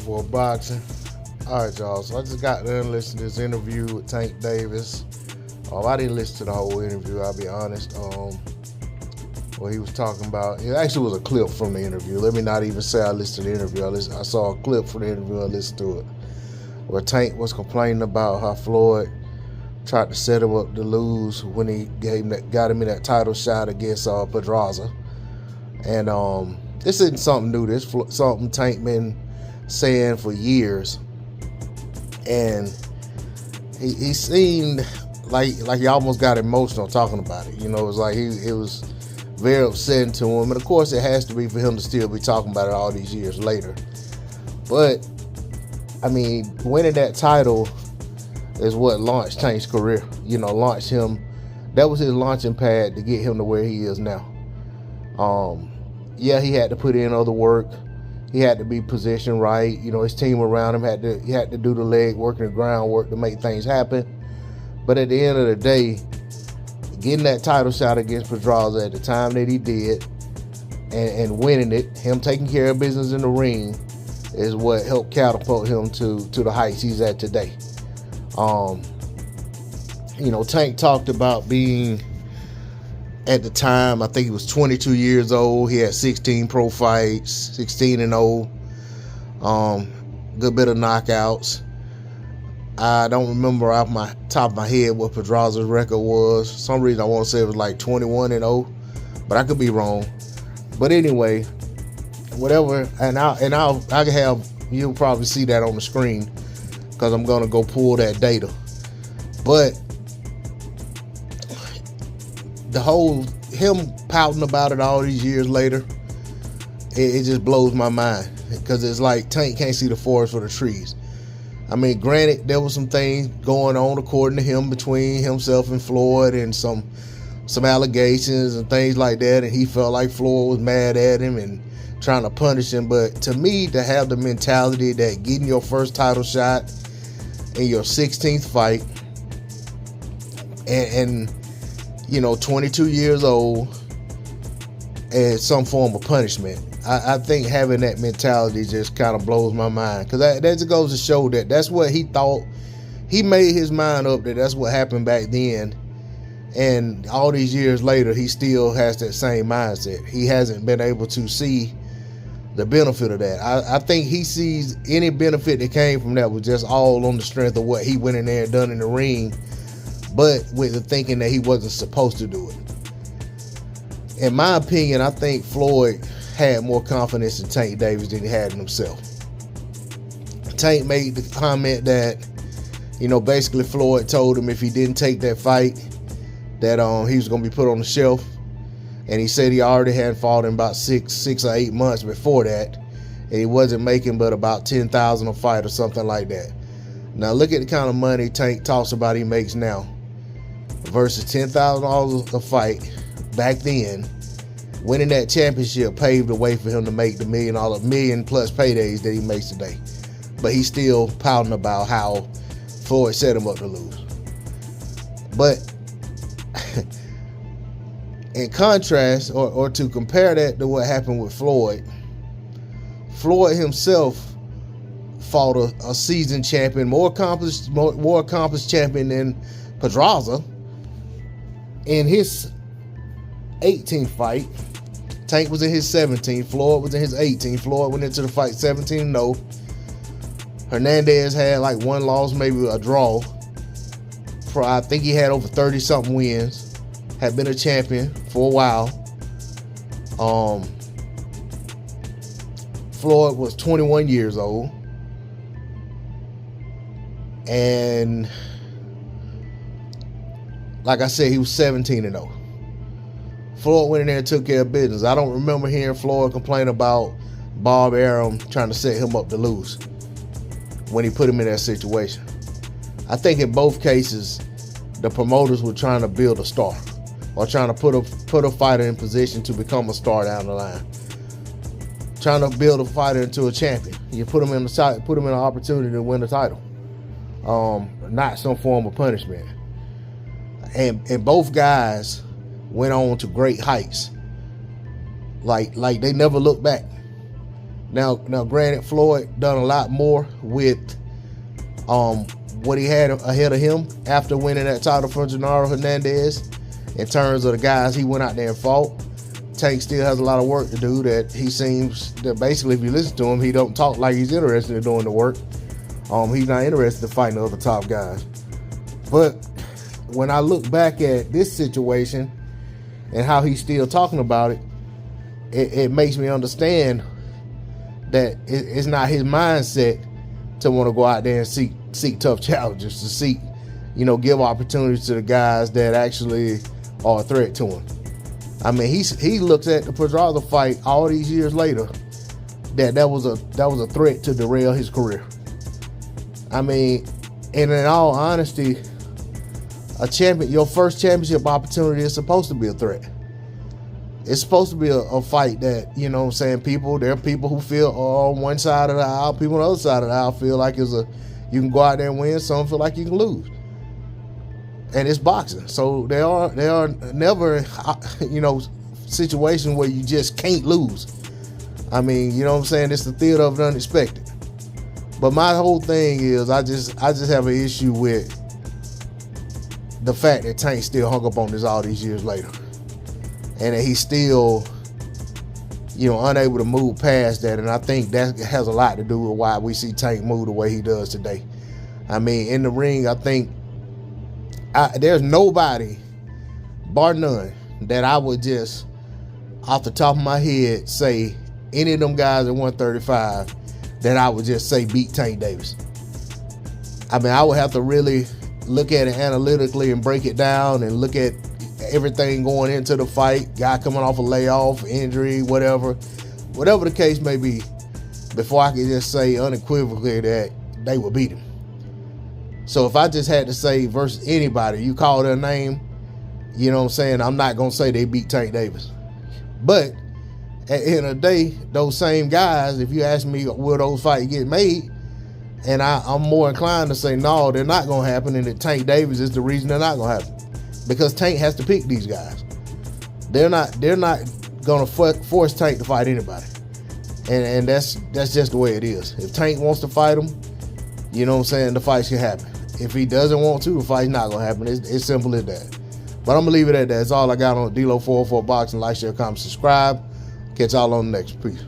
For boxing. All right, y'all. So I just got done listening to this interview with Tank Davis. I didn't listen to the whole interview, I'll be honest. What he was talking about, it actually was a clip from the interview. Let me not even say I listened to the interview. I saw a clip from the interview and listened to it, where Tank was complaining about how Floyd tried to set him up to lose when he got him in that title shot against Pedraza. And this isn't something new. This something Tank been saying for years, and he seemed like he almost got emotional talking about it. You know, it was like it was very upsetting to him, and of course it has to be for him to still be talking about it all these years later. But I mean, winning that title is what launched Tank's career. You know, launched him. That was his launching pad to get him to where he is now. Yeah, he had to put in other work. He had to be positioned right. You know, his team around him had to do the leg work and the groundwork to make things happen. But at the end of the day, getting that title shot against Pedraza at the time that he did and winning it, him taking care of business in the ring, is what helped catapult him to the heights he's at today. You know, Tank talked about being, at the time, I think he was 22 years old. He had 16 pro fights, 16-0. Good bit of knockouts. I don't remember off my top of my head what Pedraza's record was. For some reason I want to say it was like 21-0, but I could be wrong. But anyway, whatever. And I can have, you'll probably see that on the screen because I'm gonna go pull that data. But the whole him pouting about it all these years later, it just blows my mind, because it's like Tank can't see the forest for the trees. I mean, granted, there was some things going on, according to him, between himself and Floyd, and some allegations and things like that, and he felt like Floyd was mad at him and trying to punish him. But to me, to have the mentality that getting your first title shot in your 16th fight and you know, 22 years old, as some form of punishment. I think having that mentality just kind of blows my mind, because that just goes to show that that's what he thought. He made his mind up that that's what happened back then, and all these years later, he still has that same mindset. He hasn't been able to see the benefit of that. I think he sees any benefit that came from that was just all on the strength of what he went in there and done in the ring, but with the thinking that he wasn't supposed to do it. In my opinion, I think Floyd had more confidence in Tank Davis than he had in himself. Tank made the comment that, you know, basically Floyd told him if he didn't take that fight, that he was going to be put on the shelf. And he said he already had fought in about six or 8 months before that, and he wasn't making but about $10,000 a fight or something like that. Now look at the kind of money Tank talks about he makes now versus $10,000 a fight back then. Winning that championship paved the way for him to make the million plus paydays that he makes today. But he's still pouting about how Floyd set him up to lose. But in contrast, or to compare that to what happened with Floyd, Floyd himself fought a seasoned champion, more accomplished champion than Pedraza in his 18th fight. Tank was in his 17th. Floyd was in his 18th. Floyd went into the fight 17-0. Hernandez had like one loss, maybe a draw. I think he had over 30-something wins. Had been a champion for a while. Floyd was 21 years old. And like I said, he was 17-0. Floyd went in there and took care of business. I don't remember hearing Floyd complain about Bob Arum trying to set him up to lose when he put him in that situation. I think in both cases, the promoters were trying to build a star or trying to put a fighter in position to become a star down the line. Trying to build a fighter into a champion. You put him in an opportunity to win the title. Not some form of punishment. And both guys went on to great heights. Like they never looked back. Now granted, Floyd done a lot more with what he had ahead of him after winning that title from Genaro Hernandez in terms of the guys he went out there and fought. Tank still has a lot of work to do. That he seems that basically, if you listen to him, he don't talk like he's interested in doing the work. He's not interested in fighting the other top guys. But when I look back at this situation and how he's still talking about it, it makes me understand that it's not his mindset to want to go out there and seek tough challenges, to seek, give opportunities to the guys that actually are a threat to him. I mean, he looks at the Pedraza fight all these years later that was a threat to derail his career. I mean, and in all honesty, your first championship opportunity is supposed to be a threat. It's supposed to be a fight that, there are people who feel on one side of the aisle, people on the other side of the aisle feel like you can go out there and win, some feel like you can lose. And it's boxing. So there are never, situations where you just can't lose. I mean, it's the theater of the unexpected. But my whole thing is I just have an issue with the fact that Tank still hung up on this all these years later. And that he's still, unable to move past that. And I think that has a lot to do with why we see Tank move the way he does today. I mean, in the ring, I think there's nobody, bar none, that I would just, off the top of my head, say any of them guys at 135 that I would just say beat Tank Davis. I mean, I would have to really look at it analytically and break it down and look at everything going into the fight, guy coming off a layoff, injury, whatever the case may be, before I could just say unequivocally that they would beat him. So if I just had to say versus anybody, you call their name, I'm not going to say they beat Tank Davis. But at the end of the day, those same guys, if you ask me, will those fights get made? And I'm more inclined to say, no, they're not going to happen, and that Tank Davis is the reason they're not going to happen. Because Tank has to pick these guys. They're not going to force Tank to fight anybody. And that's just the way it is. If Tank wants to fight him, the fights can happen. If he doesn't want to, the fight's not going to happen. It's simple as that. But I'm going to leave it at that. That's all I got on D-Lo 404 Boxing. Like, share, comment, subscribe. Catch y'all on the next. Peace.